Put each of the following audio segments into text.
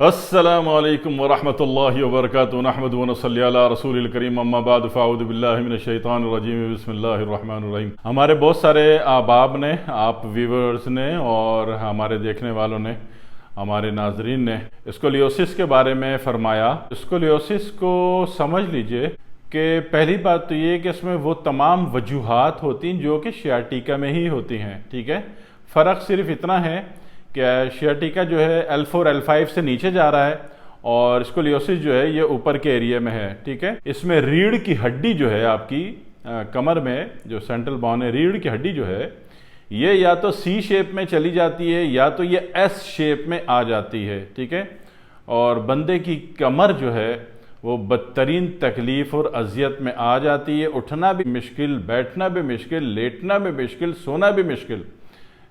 السلام علیکم ورحمۃ اللہ وبرکاتہ نحمد و نصلی علی رسول الکریم اما بعد فاعوذ باللہ من الشیطان الرجیم بسم اللہ الرحمن الرحیم۔ ہمارے بہت سارے احباب نے، آپ ویورز نے اور ہمارے دیکھنے والوں نے، ہمارے ناظرین نے اسکولیوسس کے بارے میں فرمایا۔ اسکولیوسس کو سمجھ لیجئے کہ پہلی بات تو یہ کہ اس میں وہ تمام وجوہات ہوتی ہیں جو کہ سیاٹیکا میں ہی ہوتی ہیں، ٹھیک ہے۔ فرق صرف اتنا ہے کہ سیاٹیکا جو ہے L4 L5 سے نیچے جا رہا ہے اور اسکولیوسس جو ہے یہ اوپر کے ایریا میں ہے، ٹھیک ہے۔ اس میں ریڑھ کی ہڈی جو ہے آپ کی کمر میں جو سینٹرل بون ہے، ریڑھ کی ہڈی جو ہے یہ یا تو سی شیپ میں چلی جاتی ہے یا تو یہ ایس شیپ میں آ جاتی ہے، ٹھیک ہے۔ اور بندے کی کمر جو ہے وہ بدترین تکلیف اور اذیت میں آ جاتی ہے، اٹھنا بھی مشکل، بیٹھنا بھی مشکل، لیٹنا بھی مشکل، سونا بھی مشکل،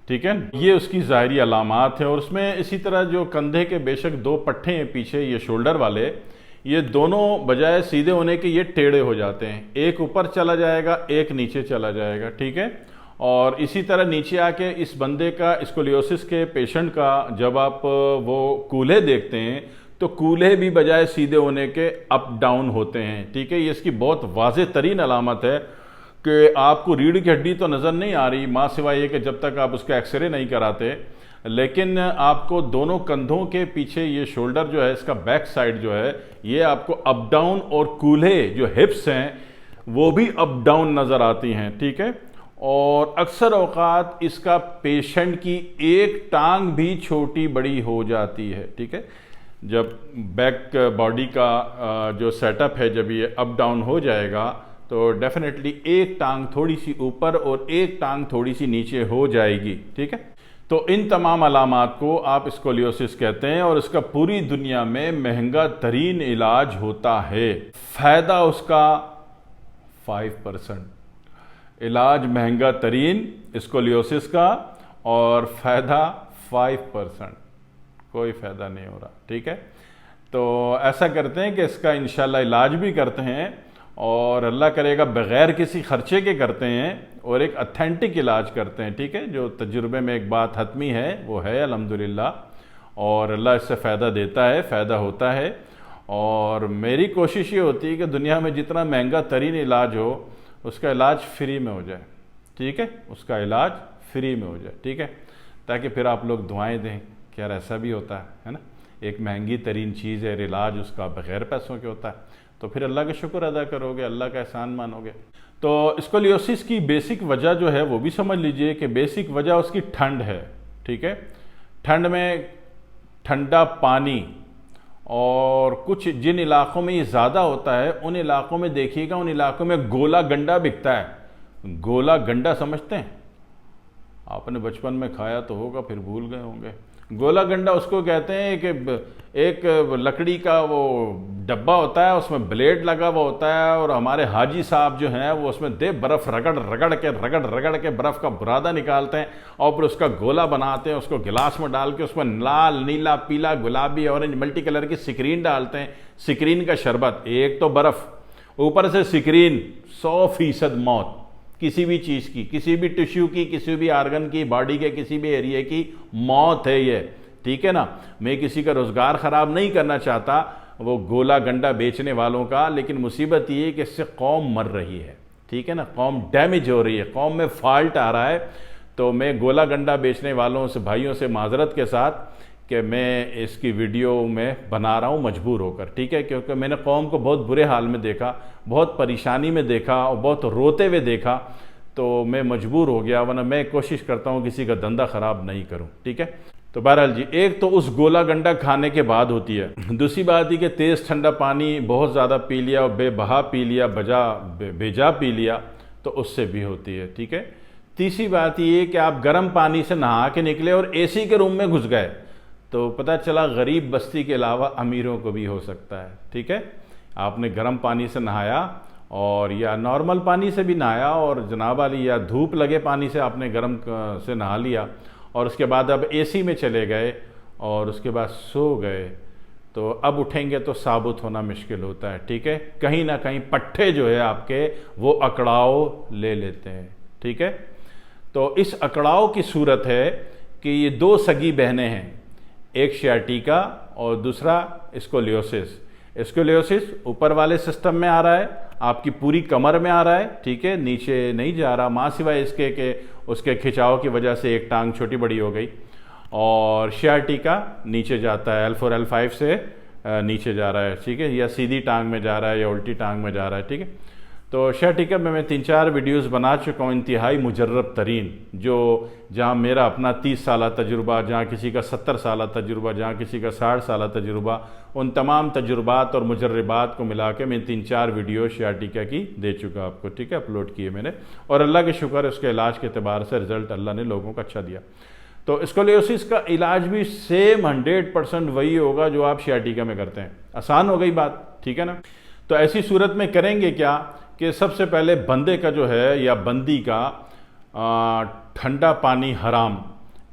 ٹھیک ہے۔ یہ اس کی ظاہری علامات ہیں۔ اور اس میں اسی طرح جو کندھے کے بے شک دو پٹھے ہیں پیچھے یہ شولڈر والے، یہ دونوں بجائے سیدھے ہونے کے یہ ٹیڑھے ہو جاتے ہیں، ایک اوپر چلا جائے گا ایک نیچے چلا جائے گا، ٹھیک ہے۔ اور اسی طرح نیچے آ کے اس بندے کا اسکولیوسس کے پیشنٹ کا جب آپ وہ کولہے دیکھتے ہیں تو کولہے بھی بجائے سیدھے ہونے کے اپ ڈاؤن ہوتے ہیں، ٹھیک ہے۔ یہ اس کی بہت واضح ترین علامت ہے کہ آپ کو ریڑھ کی ہڈی تو نظر نہیں آ رہی ماں سوائے یہ کہ جب تک آپ اس کا ایکس رے نہیں کراتے، لیکن آپ کو دونوں کندھوں کے پیچھے یہ شولڈر جو ہے اس کا بیک سائڈ جو ہے یہ آپ کو اپ ڈاؤن، اور کولہے جو ہپس ہیں وہ بھی اپ ڈاؤن نظر آتی ہیں، ٹھیک ہے۔ اور اکثر اوقات اس کا پیشنٹ کی ایک ٹانگ بھی چھوٹی بڑی ہو جاتی ہے، ٹھیک ہے۔ جب بیک باڈی کا جو سیٹ اپ ہے جب یہ اپ ڈاؤن ہو جائے گا تو ڈیفینیٹلی ایک ٹانگ تھوڑی سی اوپر اور ایک ٹانگ تھوڑی سی نیچے ہو جائے گی، ٹھیک ہے۔ تو ان تمام علامات کو آپ اسکولیوسس کہتے ہیں اور اس کا پوری دنیا میں مہنگا ترین علاج ہوتا ہے۔ فائدہ اس کا 5%، علاج مہنگا ترین اسکولیوسس کا اور فائدہ 5%، کوئی فائدہ نہیں ہو رہا، ٹھیک ہے۔ تو ایسا کرتے ہیں کہ اس کا انشاءاللہ علاج بھی کرتے ہیں اور اللہ کرے گا بغیر کسی خرچے کے کرتے ہیں اور ایک اتھینٹک علاج کرتے ہیں، ٹھیک ہے۔ جو تجربے میں ایک بات حتمی ہے وہ ہے الحمدللہ، اور اللہ اس سے فائدہ دیتا ہے، فائدہ ہوتا ہے۔ اور میری کوشش یہ ہوتی ہے کہ دنیا میں جتنا مہنگا ترین علاج ہو اس کا علاج فری میں ہو جائے، ٹھیک ہے، اس کا علاج فری میں ہو جائے، ٹھیک ہے، تاکہ پھر آپ لوگ دعائیں دیں کہ یار ایسا بھی ہوتا ہے نا، ایک مہنگی ترین چیز ہے علاج اس کا بغیر پیسوں کے ہوتا ہے، تو پھر اللہ کا شکر ادا کرو گے، اللہ کا احسان مانو گے۔ تو اسکولیوسس کی بیسک وجہ جو ہے وہ بھی سمجھ لیجئے کہ بیسک وجہ اس کی ٹھنڈ ہے، ٹھیک ہے۔ ٹھنڈ میں ٹھنڈا پانی، اور کچھ جن علاقوں میں یہ زیادہ ہوتا ہے ان علاقوں میں دیکھیے گا، ان علاقوں میں گولا گنڈا بکتا ہے۔ گولا گنڈا سمجھتے ہیں؟ آپ نے بچپن میں کھایا تو ہوگا، پھر بھول گئے ہوں گے۔ گولا گنڈا اس کو کہتے ہیں کہ ایک لکڑی کا وہ ڈبہ ہوتا ہے، اس میں بلیڈ لگا ہوا ہوتا ہے، اور ہمارے حاجی صاحب جو ہیں وہ اس میں برف رگڑ کے برف کا برادہ نکالتے ہیں اور پھر اس کا گولا بناتے ہیں، اس کو گلاس میں ڈال کے اس میں لال، نیلا، پیلا، گلابی، اورنج، ملٹی کلر کی سکرین ڈالتے ہیں، سکرین کا شربت، ایک تو برف، اوپر سے سکرین، 100% موت کسی بھی چیز کی، کسی بھی ٹشو کی، کسی بھی آرگن کی، باڈی کے کسی بھی ایریے کی موت ہے یہ، ٹھیک ہے نا۔ میں کسی کا روزگار خراب نہیں کرنا چاہتا وہ گولا گنڈا بیچنے والوں کا، لیکن مصیبت یہ ہے کہ اس سے قوم مر رہی ہے، ٹھیک ہے نا، قوم ڈیمیج ہو رہی ہے، قوم میں فالٹ آ رہا ہے۔ تو میں گولا گنڈا بیچنے والوں سے، بھائیوں سے معذرت کے ساتھ کہ میں اس کی ویڈیو میں بنا رہا ہوں مجبور ہو کر، ٹھیک ہے، کیونکہ میں نے قوم کو بہت برے حال میں دیکھا، بہت پریشانی میں دیکھا اور بہت روتے ہوئے دیکھا، تو میں مجبور ہو گیا، ورنہ میں کوشش کرتا ہوں کسی کا دندہ خراب نہیں کروں، ٹھیک ہے۔ تو بہرحال جی، ایک تو اس گولا گنڈا کھانے کے بعد ہوتی ہے، دوسری بات یہ کہ تیز ٹھنڈا پانی بہت زیادہ پی لیا اور بے بہا پی لیا، بے پی لیا تو اس سے بھی ہوتی ہے، ٹھیک ہے۔ تیسری بات یہ کہ آپ گرم پانی سے نہا کے نکلے اور اے سی کے روم میں گھس گئے تو پتہ چلا غریب بستی کے علاوہ امیروں کو بھی ہو سکتا ہے، ٹھیک ہے۔ آپ نے گرم پانی سے نہایا اور یا نارمل پانی سے بھی نہایا اور جناب علی یا دھوپ لگے پانی سے آپ نے گرم سے نہا لیا، اور اس کے بعد اب اے سی میں چلے گئے اور اس کے بعد سو گئے، تو اب اٹھیں گے تو ثابت ہونا مشکل ہوتا ہے، ٹھیک ہے۔ کہیں نہ کہیں پٹھے جو ہے آپ کے وہ اکڑاؤ لے لیتے ہیں، ٹھیک ہے۔ تو اس اکڑاؤ کی صورت ہے کہ یہ دو سگی بہنیں ہیں، ایک سیاٹیکا اور دوسرا اسکولیوسس۔ اسکولیوسس اوپر والے سسٹم میں آ رہا ہے، آپ کی پوری کمر میں آ رہا ہے، ٹھیک ہے، نیچے نہیں جا رہا، ماں سوائے اس کے کہ اس کے کھچاؤ کی وجہ سے ایک ٹانگ چھوٹی بڑی ہو گئی، اور سیاٹیکا نیچے جاتا ہے، L4 L5 سے نیچے جا رہا ہے، ٹھیک ہے، یا سیدھی ٹانگ میں جا رہا ہے یا الٹی ٹانگ میں جا رہا ہے، ٹھیک ہے۔ تو سیاٹیکا میں 3-4 ویڈیوز بنا چکا ہوں، انتہائی مجرب ترین، جو جہاں میرا اپنا 30 سالہ تجربہ، جہاں کسی کا 70 سالہ تجربہ، جہاں کسی کا 60 سالہ تجربہ، ان تمام تجربات اور مجربات کو ملا کے میں 3-4 ویڈیو سیاٹیکا کی دے چکا آپ کو، ٹھیک ہے، اپلوڈ کیے میں نے، اور اللہ کے شکر ہے اس کے علاج کے اعتبار سے رزلٹ اللہ نے لوگوں کو اچھا دیا۔ تو اسکولیوسس کا علاج بھی سیم 100% وہی ہوگا جو آپ سیاٹیکا میں کرتے ہیں، آسان ہو گئی بات، ٹھیک ہے نا۔ تو ایسی صورت میں کریں گے کیا کہ سب سے پہلے بندے کا جو ہے یا بندی کا ٹھنڈا پانی حرام،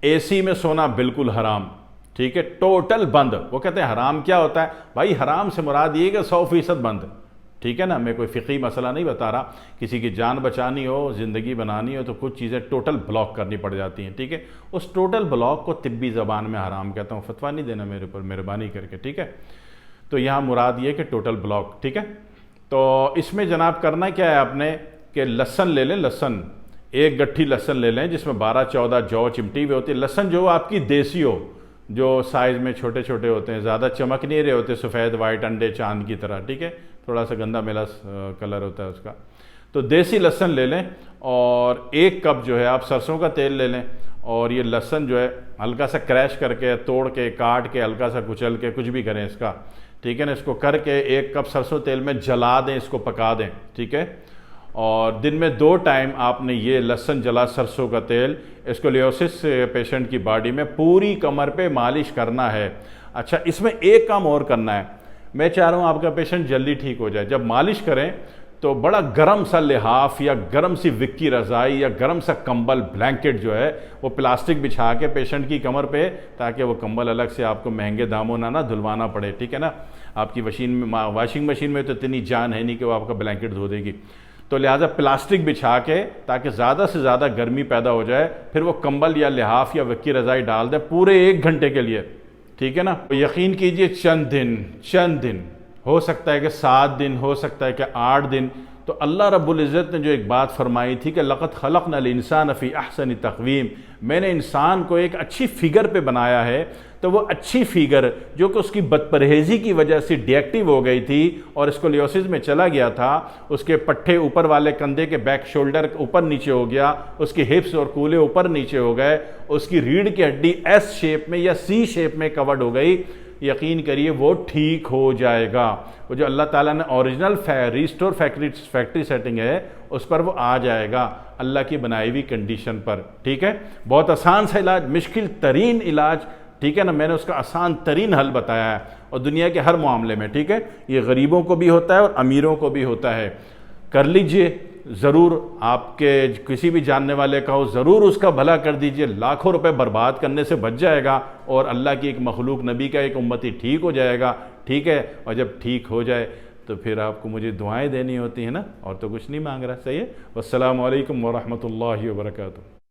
اے سی میں سونا بالکل حرام، ٹھیک ہے، ٹوٹل بند۔ وہ کہتے ہیں حرام کیا ہوتا ہے؟ بھائی حرام سے مراد یہ کہ 100% بند، ٹھیک ہے نا، میں کوئی فقہی مسئلہ نہیں بتا رہا، کسی کی جان بچانی ہو، زندگی بنانی ہو تو کچھ چیزیں ٹوٹل بلاک کرنی پڑ جاتی ہیں، ٹھیک ہے، اس ٹوٹل بلاک کو طبی زبان میں حرام کہتا ہوں، فتویٰ نہیں دینا میرے اوپر مہربانی کر کے، ٹھیک ہے۔ تو یہاں مراد یہ کہ ٹوٹل بلاک، ٹھیک ہے۔ تو اس میں جناب کرنا کیا ہے آپ نے کہ لہسن لے لیں، لہسن ایک گٹھی لہسن لے لیں جس میں 12-14 جو چمٹی ہوئی ہوتی ہے، لہسن جو آپ کی دیسی ہو، جو سائز میں چھوٹے چھوٹے ہوتے ہیں، زیادہ چمک نہیں رہے ہوتے، سفید وائٹ انڈے چاند کی طرح، ٹھیک ہے، تھوڑا سا گندا میلا کلر ہوتا ہے اس کا، تو دیسی لہسن لے لیں، اور 1 کپ جو ہے آپ سرسوں کا تیل لے لیں، اور یہ لہسن جو ہے ہلکا سا کریش کر کے، توڑ کے، کاٹ کے، ہلکا سا کچل کے، کچھ بھی کریں اس کا، ٹھیک ہے نا، اس کو کر کے 1 کپ سرسوں تیل میں جلا دیں، اس کو پکا دیں، ٹھیک ہے، اور دن میں 2 ٹائم آپ نے یہ لہسن جلا سرسوں کا تیل اسکولیوسس پیشنٹ کی باڈی میں پوری کمر پہ مالش کرنا ہے۔ اچھا، اس میں ایک کام اور کرنا ہے، میں چاہ رہا ہوں آپ کا پیشنٹ جلدی ٹھیک ہو جائے، جب مالش کریں تو بڑا گرم سا لحاف یا گرم سی وکی رضائی یا گرم سا کمبل بلینکٹ جو ہے وہ پلاسٹک بچھا کے پیشنٹ کی کمر پہ، تاکہ وہ کمبل الگ سے آپ کو مہنگے داموں نہ دھلوانا پڑے، ٹھیک ہے نا، آپ کی واشنگ مشین میں تو اتنی جان ہے نہیں کہ وہ آپ کا بلینکٹ دھو دے گی، تو لہٰذا پلاسٹک بچھا کے تاکہ زیادہ سے زیادہ گرمی پیدا ہو جائے، پھر وہ کمبل یا لحاف یا وکی رضائی ڈال دیں پورے 1 گھنٹے کے لیے، ٹھیک ہے نا۔ یقین کیجئے چند دن ہو سکتا ہے کہ 7 دن، ہو سکتا ہے کہ 8 دن، تو اللہ رب العزت نے جو ایک بات فرمائی تھی کہ لَقَدْ خَلَقْنَا الْإِنسَانَ فِي أَحْسَنِ تَقْوِيمٍ، میں نے انسان کو ایک اچھی فگر پہ بنایا ہے، تو وہ اچھی فگر جو کہ اس کی بد پرہیزی کی وجہ سے ڈی ایکٹیو ہو گئی تھی اور اسکولیوسس میں چلا گیا تھا، اس کے پٹھے اوپر والے کندھے کے بیک شولڈر اوپر نیچے ہو گیا، اس کی ہپس اور کولے اوپر نیچے ہو گئے، اس کی ریڑھ کی ہڈی ایس شیپ میں یا سی شیپ میں کورڈ ہو گئی، یقین کریے وہ ٹھیک ہو جائے گا، وہ جو اللہ تعالیٰ نے اوریجنل ریسٹور فیکٹری سیٹنگ ہے اس پر وہ آ جائے گا، اللہ کی بنائی ہوئی کنڈیشن پر، ٹھیک ہے۔ بہت آسان سا علاج، مشکل ترین علاج، ٹھیک ہے نا، میں نے اس کا آسان ترین حل بتایا ہے، اور دنیا کے ہر معاملے میں، ٹھیک ہے، یہ غریبوں کو بھی ہوتا ہے اور امیروں کو بھی ہوتا ہے، کر لیجئے ضرور، آپ کے کسی بھی جاننے والے کا ہو ضرور اس کا بھلا کر دیجئے، لاکھوں روپے برباد کرنے سے بچ جائے گا، اور اللہ کی ایک مخلوق نبی کا ایک امتی ٹھیک ہو جائے گا، ٹھیک ہے، اور جب ٹھیک ہو جائے تو پھر آپ کو مجھے دعائیں دینی ہوتی ہیں نا، اور تو کچھ نہیں مانگ رہا، صحیح ہے۔ والسلام علیکم ورحمۃ اللہ وبرکاتہ۔